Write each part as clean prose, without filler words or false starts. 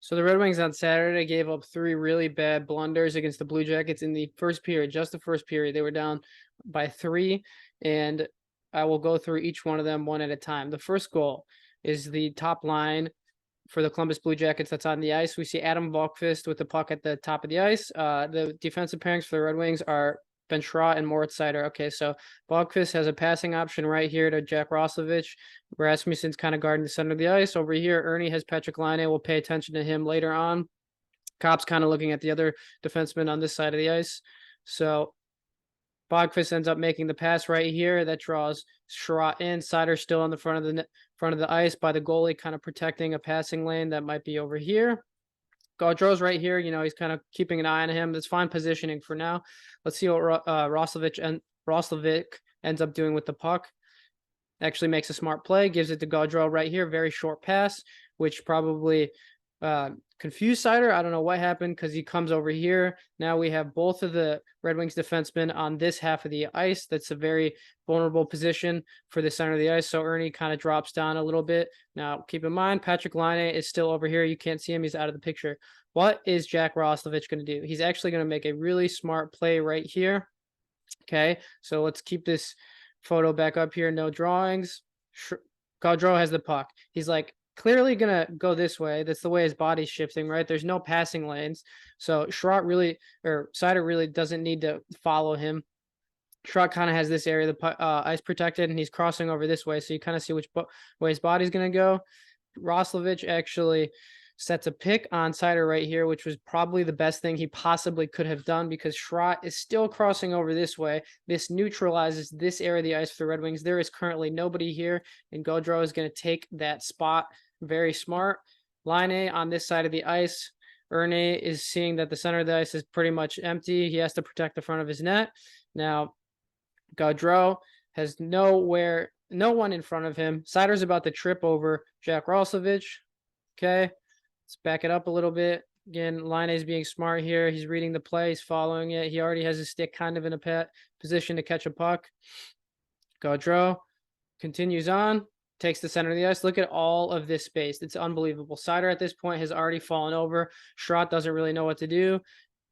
So the Red Wings on Saturday gave up 3 really bad blunders against the Blue Jackets in the first period, just the first period. They were down by 3, and I will go through each one of them one at a time. The first goal is the top line for the Columbus Blue Jackets that's on the ice. We see Adam Volkvist with the puck at the top of the ice. The defensive pairings for the Red Wings are Ben Chiarot and Moritz Seider. Okay, so Volkvist has a passing option right here to Jack Roslovic. Rasmussen's kind of guarding the center of the ice. Over here, Ernie has Patrick Laine. We'll pay attention to him later on. Copp's kind of looking at the other defenseman on this side of the ice. So Bogfist ends up making the pass right here. That draws Chiarot in. Seider still on the front of the ice by the goalie, kind of protecting a passing lane that might be over here. Gaudreau's right here. You know, he's kind of keeping an eye on him. That's fine positioning for now. Let's see what Roslovic ends up doing with the puck. Actually makes a smart play, gives it to Gaudreau right here. Very short pass, which probably confused Seider. I don't know what happened because he comes over here. Now we have both of the Red Wings defensemen on this half of the ice. That's a very vulnerable position for the center of the ice. So Ernie kind of drops down a little bit. Now, keep in mind, Patrick Laine is still over here. You can't see him. He's out of the picture. What is Jack Roslovic going to do? He's actually going to make a really smart play right here. Okay, so let's keep this photo back up here. No drawings. Gaudreau has the puck. He's like, clearly gonna go this way. That's the way his body's shifting, right? There's no passing lanes. So Seider really doesn't need to follow him. Chiarot kind of has this area, the ice protected, and he's crossing over this way. So you kind of see which way his body's gonna go. Roslovic actually sets a pick on Seider right here, which was probably the best thing he possibly could have done because Chiarot is still crossing over this way. This neutralizes this area of the ice for the Red Wings. There is currently nobody here, and Gaudreau is going to take that spot. Very smart. Laine on this side of the ice. Ernie is seeing that the center of the ice is pretty much empty. He has to protect the front of his net. Now, Gaudreau has no one in front of him. Seider's about to trip over Jack Roslovic. Okay. Let's back it up a little bit. Again, Laine is being smart here. He's reading the play. He's following it. He already has his stick kind of in a position to catch a puck. Gaudreau continues on. Takes the center of the ice. Look at all of this space. It's unbelievable. Seider at this point has already fallen over. Chiarot doesn't really know what to do.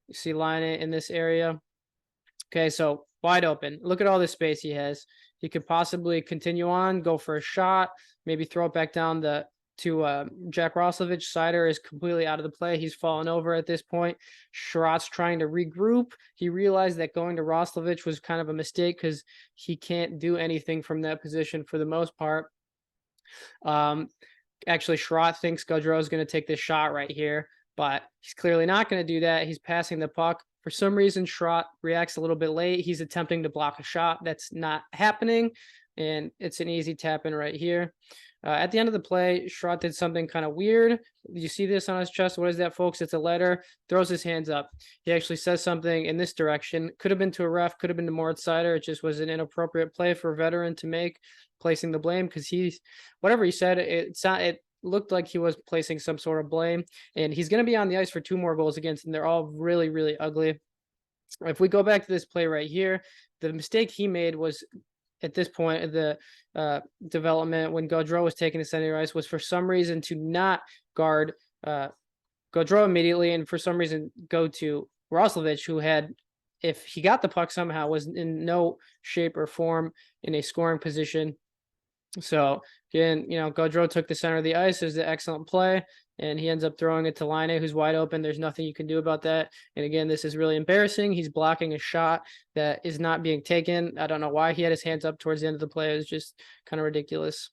You see Laine in this area. Okay, so wide open. Look at all this space he has. He could possibly continue on, go for a shot, maybe throw it back down to Jack Roslovic. Seider is completely out of the play. He's fallen over at this point. Chiarot's trying to regroup. He realized that going to Roslovic was kind of a mistake because he can't do anything from that position for the most part. Actually, Chiarot thinks Gaudreau is going to take this shot right here, but he's clearly not going to do that. He's passing the puck. For some reason, Chiarot reacts a little bit late. He's attempting to block a shot. That's not happening, and it's an easy tap in right here. At the end of the play, Chiarot did something kind of weird. You see this on his chest? What is that, folks? It's a letter. Throws his hands up. He actually says something in this direction. Could have been to a ref. Could have been to Moritz Seider. It just was an inappropriate play for a veteran to make, placing the blame because whatever he said, it looked like he was placing some sort of blame. And he's going to be on the ice for 2 more goals against, and they're all really, really ugly. If we go back to this play right here, the mistake he made was at this point of the development when Gaudreau was taking the center ice was for some reason to not guard Gaudreau immediately and for some reason go to Roslovic, who had, if he got the puck somehow, was in no shape or form in a scoring position. So again, you know, Gaudreau took the center of the ice. It was an excellent play, and he ends up throwing it to Laine, who's wide open. There's nothing you can do about that. And again, this is really embarrassing. He's blocking a shot that is not being taken. I don't know why he had his hands up towards the end of the play. It was just kind of ridiculous.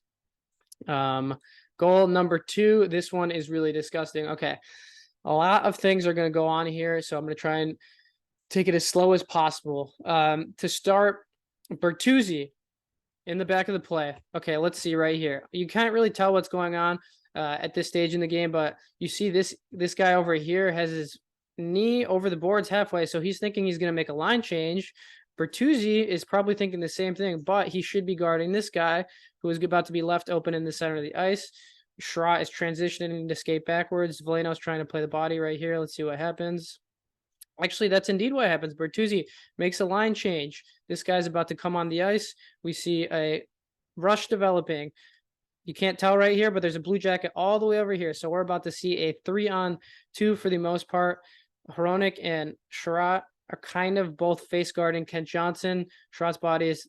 Goal number 2. This one is really disgusting. Okay, a lot of things are going to go on here, so I'm going to try and take it as slow as possible. To start, Bertuzzi in the back of the play. Okay, let's see right here. You can't really tell what's going on at this stage in the game, but you see this guy over here has his knee over the boards halfway, so he's thinking he's going to make a line change. Bertuzzi is probably thinking the same thing, but he should be guarding this guy who is about to be left open in the center of the ice. Chiarot is transitioning to skate backwards. Veleno's trying to play the body right here. Let's see what happens. Actually, that's indeed what happens. Bertuzzi makes a line change. This guy's about to come on the ice. We see a rush developing. You can't tell right here, but there's a blue jacket all the way over here. So we're about to see a 3-on-2 for the most part. Hronik and Chiarot are kind of both face guarding Kent Johnson. Chiarot's body is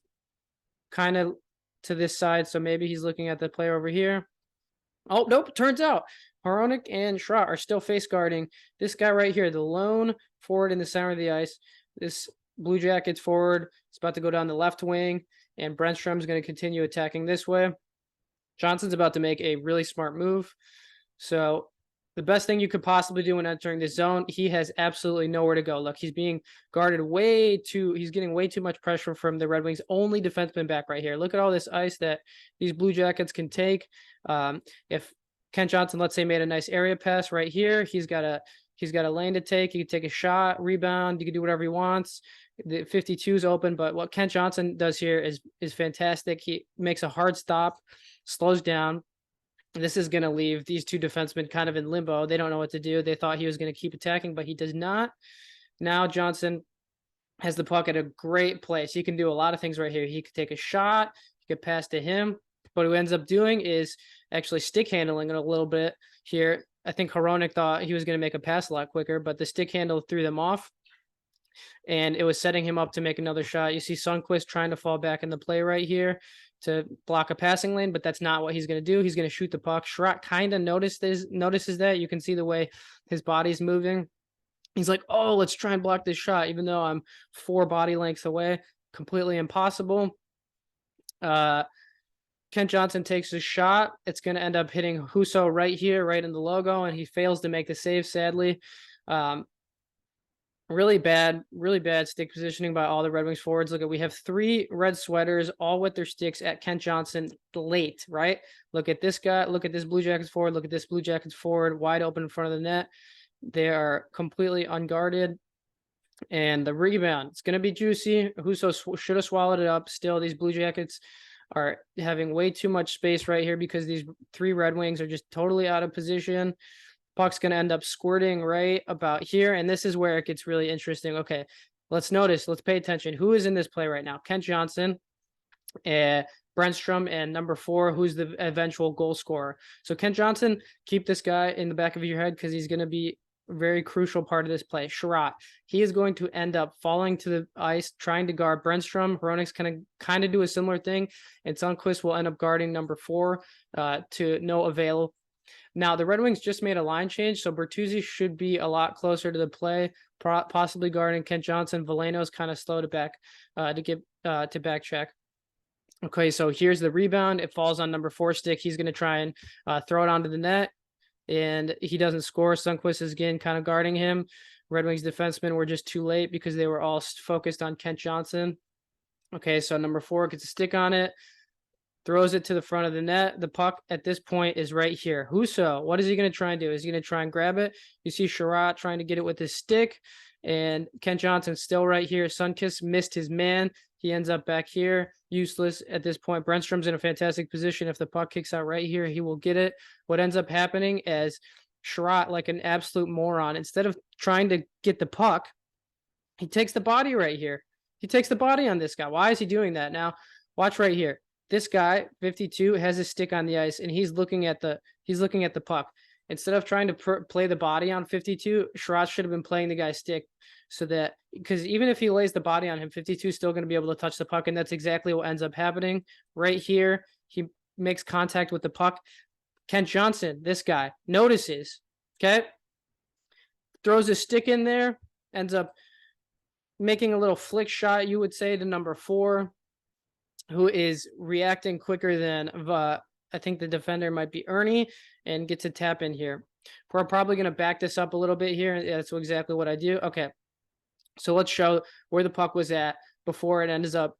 kind of to this side, so maybe he's looking at the player over here. Oh, nope. Turns out Hronik and Chiarot are still face guarding this guy right here, the lone forward in the center of the ice. This Blue Jackets forward is about to go down the left wing, and Brännström is going to continue attacking this way. Johnson's about to make a really smart move. So the best thing you could possibly do when entering this zone, he has absolutely nowhere to go. Look, he's being guarded he's getting way too much pressure from the Red Wings' only defenseman back right here. Look at all this ice that these Blue Jackets can take. If Kent Johnson, let's say, made a nice area pass right here, he's got a lane to take. He can take a shot, rebound. You can do whatever he wants. The 52 is open, but what Kent Johnson does here is fantastic. He makes a hard stop, slows down. This is going to leave these two defensemen kind of in limbo. They don't know what to do. They thought he was going to keep attacking, but he does not. Now Johnson has the puck at a great place. He can do a lot of things right here. He could take a shot. He could pass to him. But what he ends up doing is actually stick handling it a little bit here. I think Hronik thought he was going to make a pass a lot quicker, but the stick handle threw them off. And it was setting him up to make another shot. You see Sundqvist trying to fall back in the play right here to block a passing lane, but that's not what he's going to do. He's going to shoot the puck. Chiarot kind of notices that. You can see the way his body's moving. He's like, oh, let's try and block this shot, even though I'm 4 body lengths away. Completely impossible. Kent Johnson takes a shot. It's going to end up hitting Husso right here, right in the logo, and he fails to make the save, sadly. Really bad stick positioning by all the Red Wings forwards. Look at, we have 3 red sweaters, all with their sticks at Kent Johnson late, right? Look at this guy. Look at this Blue Jackets forward. Look at this Blue Jackets forward, wide open in front of the net. They are completely unguarded. And the rebound, it's going to be juicy. Husso should have swallowed it up. Still, these Blue Jackets are having way too much space right here because these 3 Red Wings are just totally out of position. Puck's going to end up squirting right about here. And this is where it gets really interesting. Okay, let's pay attention. Who is in this play right now? Kent Johnson, Brännström, and number 4, who's the eventual goal scorer. So Kent Johnson, keep this guy in the back of your head because he's going to be a very crucial part of this play. Chiarot, he is going to end up falling to the ice, trying to guard Brännström. Hronik's kind of do a similar thing, and Sundqvist will end up guarding number 4 to no avail. Now, the Red Wings just made a line change, so Bertuzzi should be a lot closer to the play, possibly guarding Kent Johnson. Veleno's kind of slow to back to back check. Okay, so here's the rebound. It falls on number 4 stick. He's going to try and throw it onto the net, and he doesn't score. Sundqvist is again kind of guarding him. Red Wings defensemen were just too late because they were all focused on Kent Johnson. Okay, so number 4 gets a stick on it. Throws it to the front of the net. The puck at this point is right here. Husso, what is he going to try and do? Is he going to try and grab it? You see Chiarot trying to get it with his stick, and Kent Johnson still right here. Sundqvist missed his man. He ends up back here, useless at this point. Brännström's in a fantastic position. If the puck kicks out right here, he will get it. What ends up happening is Chiarot, like an absolute moron, instead of trying to get the puck, he takes the body right here. He takes the body on this guy. Why is he doing that? Now, watch right here. This guy, 52, has his stick on the ice, and he's looking at the puck. Instead of trying to play the body on 52, Chiarot should have been playing the guy's stick, so that, because even if he lays the body on him, 52 is still going to be able to touch the puck, and that's exactly what ends up happening right here. He makes contact with the puck. Kent Johnson, this guy, notices, okay, throws his stick in there, ends up making a little flick shot, you would say, to number 4. Who is reacting quicker than I think the defender might be Ernie, and gets a tap in here. We're probably going to back this up a little bit here. That's exactly what I do. Okay, so let's show where the puck was at before it ends up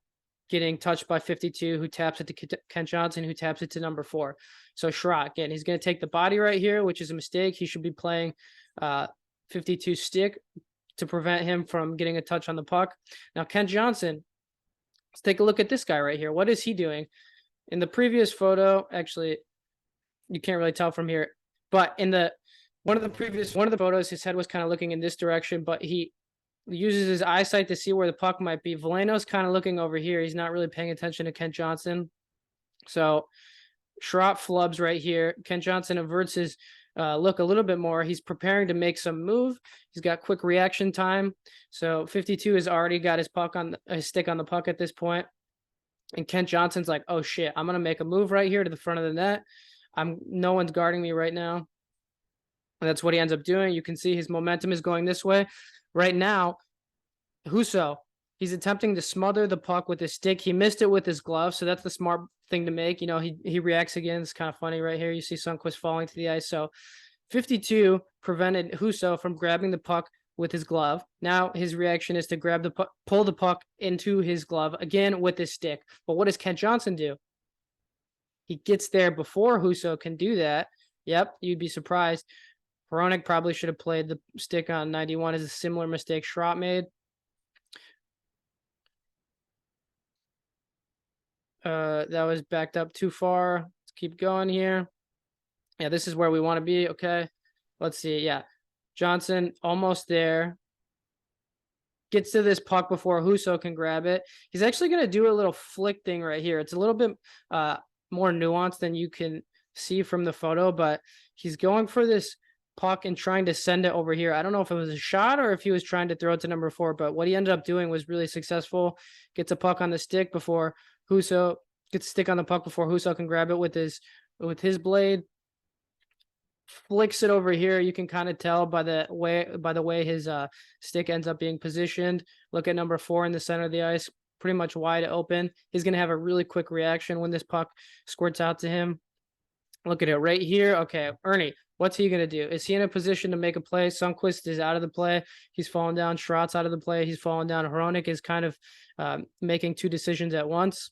getting touched by 52, who taps it to Kent Johnson, who taps it to number 4. So Chiarot, again, he's going to take the body right here, which is a mistake. He should be playing 52 stick to prevent him from getting a touch on the puck. Now, Kent Johnson, let's take a look at this guy right here. What is he doing? In the previous photo, actually, you can't really tell from here, but in one of the photos, his head was kind of looking in this direction, but he uses his eyesight to see where the puck might be. Veleno's kind of looking over here. He's not really paying attention to Kent Johnson. So Chiarot flubs right here. Kent Johnson averts his look a little bit more. He's preparing to make some move. He's got quick reaction time. So 52 has already got his puck on his stick on the puck at this point. And Kent Johnson's like, oh shit, I'm gonna make a move right here to the front of the net. No one's guarding me right now. And that's what he ends up doing. You can see his momentum is going this way. Right now, Husso, he's attempting to smother the puck with his stick. He missed it with his glove, so that's the smart thing to make. You know, he reacts again. It's kind of funny right here. You see Sundqvist falling to the ice. So 52 prevented Husso from grabbing the puck with his glove. Now his reaction is to grab the puck, pull the puck into his glove again with his stick. But what does Kent Johnson do? He gets there before Husso can do that. Yep, you'd be surprised. Hronek probably should have played the stick on 91 as a similar mistake Chiarot made. That was backed up too far. Let's keep going here. Yeah, this is where we want to be. Okay, let's see. Yeah, Johnson almost there. Gets to this puck before Husso can grab it. He's actually going to do a little flick thing right here. It's a little bit more nuanced than you can see from the photo, but he's going for this puck and trying to send it over here. I don't know if it was a shot or if he was trying to throw it to number 4, but what he ended up doing was really successful. Gets a puck on the stick before Husso gets a stick on the puck before Husso can grab it with his blade. Flicks it over here. You can kind of tell by the way his stick ends up being positioned. Look at number 4 in the center of the ice, pretty much wide open. He's going to have a really quick reaction when this puck squirts out to him. Look at it right here. Okay, Ernie, what's he going to do? Is he in a position to make a play? Sundqvist is out of the play. He's falling down. Chiarot's out of the play. He's falling down. Hronek is kind of making 2 decisions at once.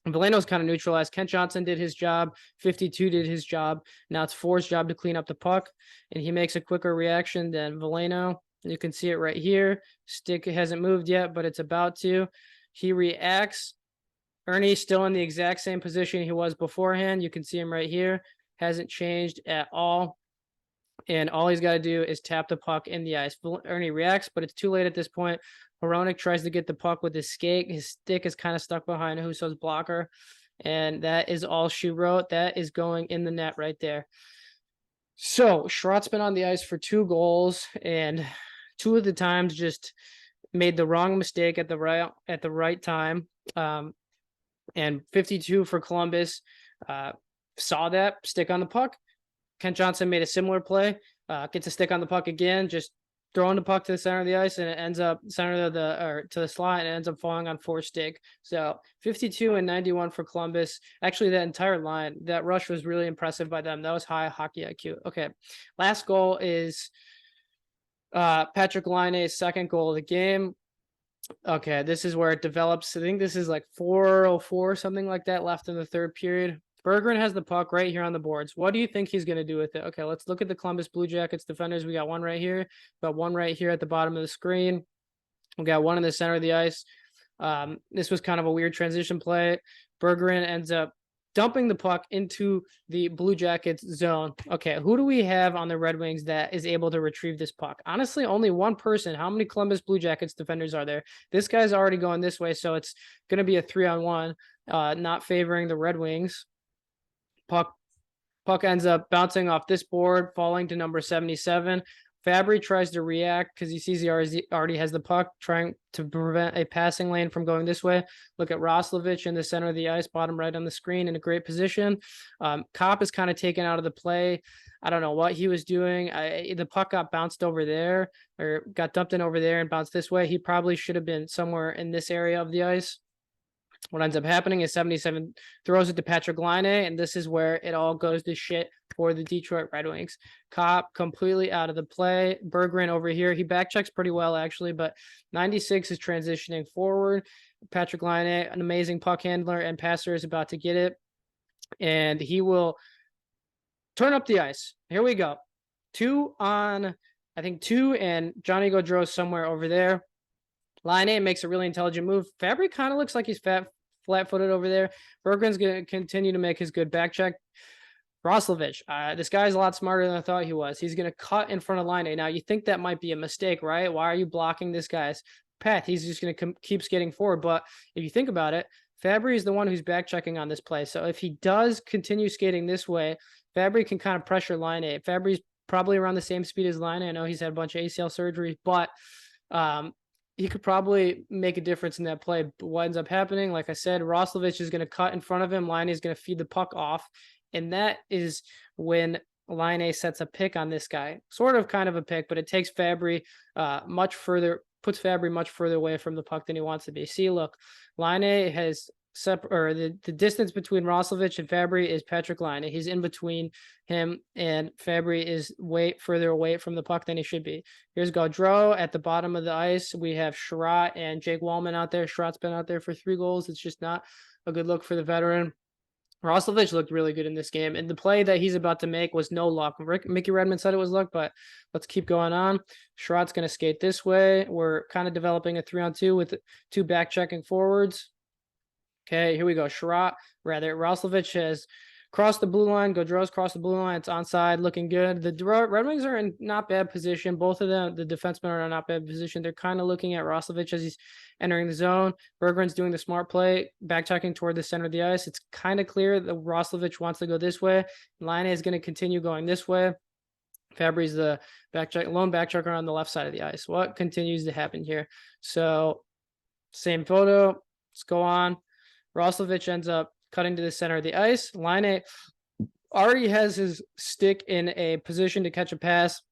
Veleno's kind of neutralized. Kent Johnson did his job. 52 did his job. Now it's 4's job to clean up the puck, and he makes a quicker reaction than Veleno. You can see it right here. Stick hasn't moved yet, but it's about to. He reacts. Ernie's still in the exact same position he was beforehand. You can see him right here. Hasn't changed at all. And all he's got to do is tap the puck in the ice. Ernie reacts, but it's too late at this point. Hronek tries to get the puck with his skate. His stick is kind of stuck behind Husso's blocker. And that is all she wrote. That is going in the net right there. So Chiarot's been on the ice for 2 goals, and 2 of the times just made the wrong mistake at the right time. And 52 for Columbus saw that stick on the puck. Kent Johnson made a similar play, gets a stick on the puck again, just throwing the puck to the center of the ice, and it ends up to the slot, and it ends up falling on 4 stick. So 52 and 91 for Columbus. Actually, that entire line, that rush was really impressive by them. That was high hockey IQ. Okay, last goal is Patrik Laine's second goal of the game. Okay, this is where it develops. I think this is like 4:04, something like that, left in the 3rd period. Berggren has the puck right here on the boards. What do you think he's going to do with it? Okay, let's look at the Columbus Blue Jackets defenders. We got one right here. Got one right here at the bottom of the screen. We got one in the center of the ice. This was kind of a weird transition play. Berggren ends up dumping the puck into the Blue Jackets zone. Okay, who do we have on the Red Wings that is able to retrieve this puck? Honestly, only one person. How many Columbus Blue Jackets defenders are there? This guy's already going this way, so it's going to be a 3-on-1, not favoring the Red Wings. Puck ends up bouncing off this board, falling to number 77. Fabry tries to react because he sees he already has the puck, trying to prevent a passing lane from going this way. Look at Roslovic in the center of the ice, bottom right on the screen, in a great position. Kopp is kind of taken out of the play. I don't know what he was doing. The puck got bounced over there, or got dumped in over there and bounced this way. He probably should have been somewhere in this area of the ice. What ends up happening is 77 throws it to Patrik Laine, and this is where it all goes to shit for the Detroit Red Wings. Kopp completely out of the play. Berggren over here. He backchecks pretty well, actually, but 96 is transitioning forward. Patrik Laine, an amazing puck handler and passer, is about to get it, and he will turn up the ice. Here we go. 2 on, I think 2, and Johnny Gaudreau's somewhere over there. Laine makes a really intelligent move. Fabry kind of looks like he's flat-footed over there. Berggren's going to continue to make his good back check. Roslovic, this guy's a lot smarter than I thought he was. He's going to cut in front of Laine. Now, you think that might be a mistake, right? Why are you blocking this guy's path? He's just going to keep skating forward. But if you think about it, Fabry is the one who's back checking on this play. So if he does continue skating this way, Fabry can kind of pressure line A. Fabry's probably around the same speed as Line A. I know he's had a bunch of ACL surgery, but he could probably make a difference in that play. But what ends up happening, like I said, Roslovic is going to cut in front of him. Line A is going to feed the puck off. And that is when Line A sets a pick on this guy. Sort of kind of a pick, but it takes Fabry much further, puts Fabry much further away from the puck than he wants to be. See, look, Line A has the distance between Roslovic and Fabry is Patrick Line. He's in between him, and Fabry is way further away from the puck than he should be. Here's Gaudreau at the bottom of the ice. We have Chiarot and Jake Wallman out there. Chiarot's been out there for 3 goals. It's just not a good look for the veteran. Roslovic looked really good in this game, and the play that he's about to make was no luck. Mickey Redmond said it was luck, but let's keep going on. Chiarot's going to skate this way. We're kind of developing a 3-on-2 with 2 back-checking forwards. Okay, here we go. Roslovic has crossed the blue line. Gaudreau's crossed the blue line. It's onside, looking good. The Red Wings are in not bad position. Both of them, the defensemen, are in not bad position. They're kind of looking at Roslovic as he's entering the zone. Berggren's doing the smart play, back checking toward the center of the ice. It's kind of clear that Roslovic wants to go this way. Line is going to continue going this way. Fabry's the lone back checker on the left side of the ice. What continues to happen here? So, same photo. Let's go on. Roslovic ends up cutting to the center of the ice. Line already has his stick in a position to catch a pass.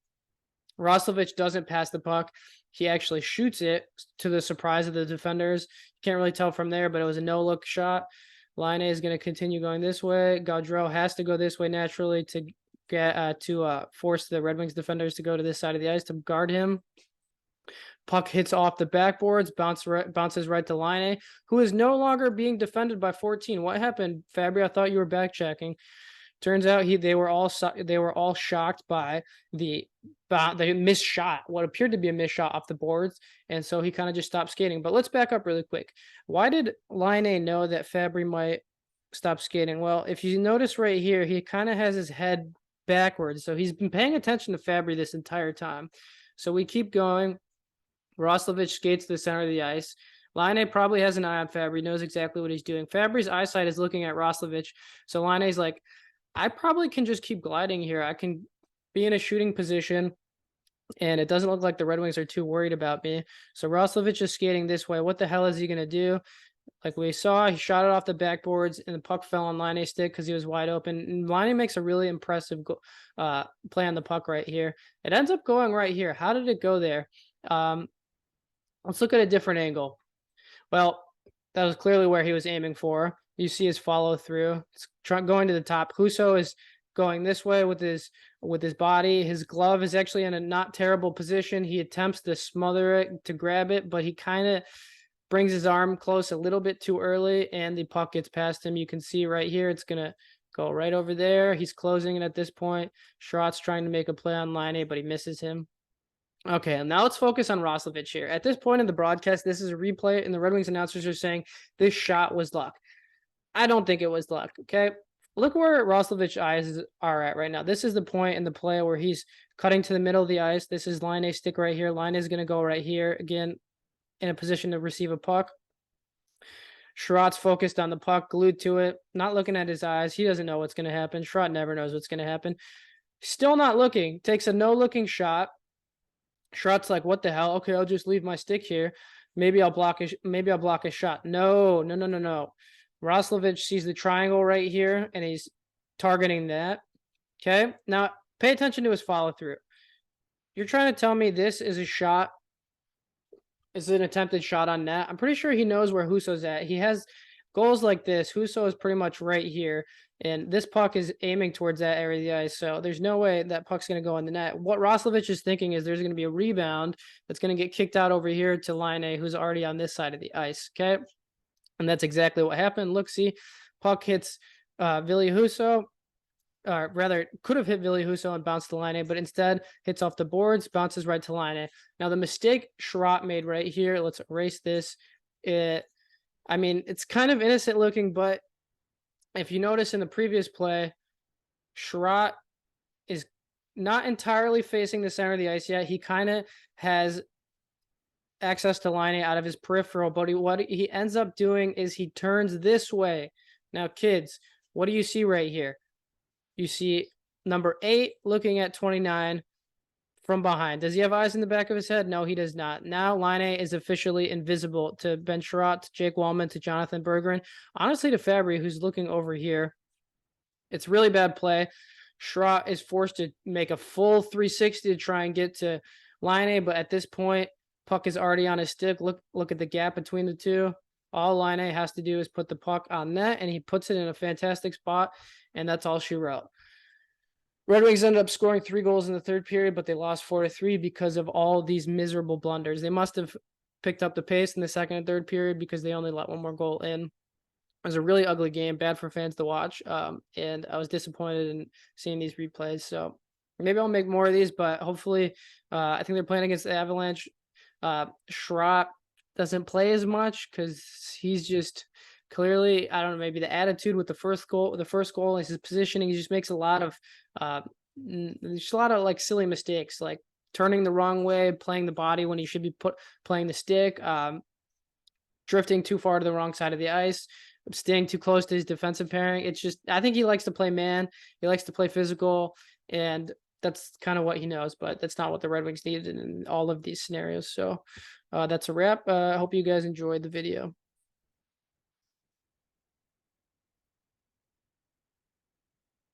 Roslovic doesn't pass the puck. He actually shoots it to the surprise of the defenders. Can't really tell from there, but it was a no-look shot. Line is going to continue going this way. Gaudreau has to go this way naturally to get force the Red Wings defenders to go to this side of the ice to guard him. Puck hits off the backboards, bounces right to Line, who is no longer being defended by 14. What happened, Fabry? I thought you were back checking. Turns out they were all shocked by the missed shot, what appeared to be a missed shot off the boards, and so he kind of just stopped skating. But let's back up really quick. Why did Line know that Fabry might stop skating? Well, if you notice right here, he kind of has his head backwards, so he's been paying attention to Fabry this entire time. So we keep going. Roslovic skates to the center of the ice. Line probably has an eye on Fabry, knows exactly what he's doing. Fabry's eyesight is looking at Roslovic. So Line's like, I probably can just keep gliding here. I can be in a shooting position, and it doesn't look like the Red Wings are too worried about me. So Roslovic is skating this way. What the hell is he going to do? Like we saw, he shot it off the backboards, and the puck fell on Line's stick because he was wide open. And Line makes a really impressive play on the puck right here. It ends up going right here. How did it go there? Let's look at a different angle. Well, that was clearly where he was aiming for. You see his follow through. It's going to the top. Husso is going this way with his body. His glove is actually in a not terrible position. He attempts to smother it to grab it, but he kind of brings his arm close a little bit too early, and the puck gets past him. You can see right here, it's going to go right over there. He's closing it at this point. Chiarot's trying to make a play on Line, but he misses him. Okay, and now let's focus on Roslovic here. At this point in the broadcast, this is a replay, and the Red Wings announcers are saying this shot was luck. I don't think it was luck, okay? Look where Roslovic's eyes are at right now. This is the point in the play where he's cutting to the middle of the ice. This is Line stick right here. Line is going to go right here, again, in a position to receive a puck. Chiarot's focused on the puck, glued to it, not looking at his eyes. He doesn't know what's going to happen. Chiarot never knows what's going to happen. Still not looking. Takes a no-looking shot. Chiarot's like, what the hell? Okay, I'll just leave my stick here. Maybe I'll block a shot. No. Roslovic sees the triangle right here, and he's targeting that. Okay, now pay attention to his follow through. You're trying to tell me this is a shot, is an attempted shot on net? I'm pretty sure he knows where Husso's at. He has goals like this. Husso is pretty much right here, and this puck is aiming towards that area of the ice, so there's no way that puck's going to go in the net. What Roslovic is thinking is there's going to be a rebound that's going to get kicked out over here to Line, who's already on this side of the ice, okay? And that's exactly what happened. Look, see, puck hits Ville Husso, or rather, could have hit Ville Husso and bounced to Line, but instead hits off the boards, bounces right to Line. Now, the mistake Chiarot made right here, let's erase this. I mean, it's kind of innocent looking, but if you notice in the previous play, Chiarot is not entirely facing the center of the ice yet. He kind of has access to line out of his peripheral, but what he ends up doing is he turns this way. Now, kids, what do you see right here? You see number 8 looking at 29 from behind. Does he have eyes in the back of his head? No, he does not. Now Line is officially invisible to Ben Chiarot, to Jake Wallman, to Jonathan Bergeron. Honestly, to Fabry, who's looking over here. It's really bad play. Chiarot is forced to make a full 360 to try and get to Line, but at this point, puck is already on his stick. Look at the gap between the two. All Line has to do is put the puck on net, and he puts it in a fantastic spot, and that's all she wrote. Red Wings ended up scoring 3 goals in the third period, but they lost 4-3 because of all these miserable blunders. They must have picked up the pace in the second and third period because they only let one more goal in. It was a really ugly game, bad for fans to watch, and I was disappointed in seeing these replays. So maybe I'll make more of these, but hopefully, I think they're playing against the Avalanche. Chiarot doesn't play as much because he's just clearly, I don't know, maybe the attitude with the first goal, is his positioning. He just makes a lot of just a lot of like silly mistakes, like turning the wrong way, playing the body when he should be playing the stick, drifting too far to the wrong side of the ice, staying too close to his defensive pairing. It's just, I think he likes to play man. He likes to play physical, and that's kind of what he knows, but that's not what the Red Wings needed in all of these scenarios. So that's a wrap. I hope you guys enjoyed the video.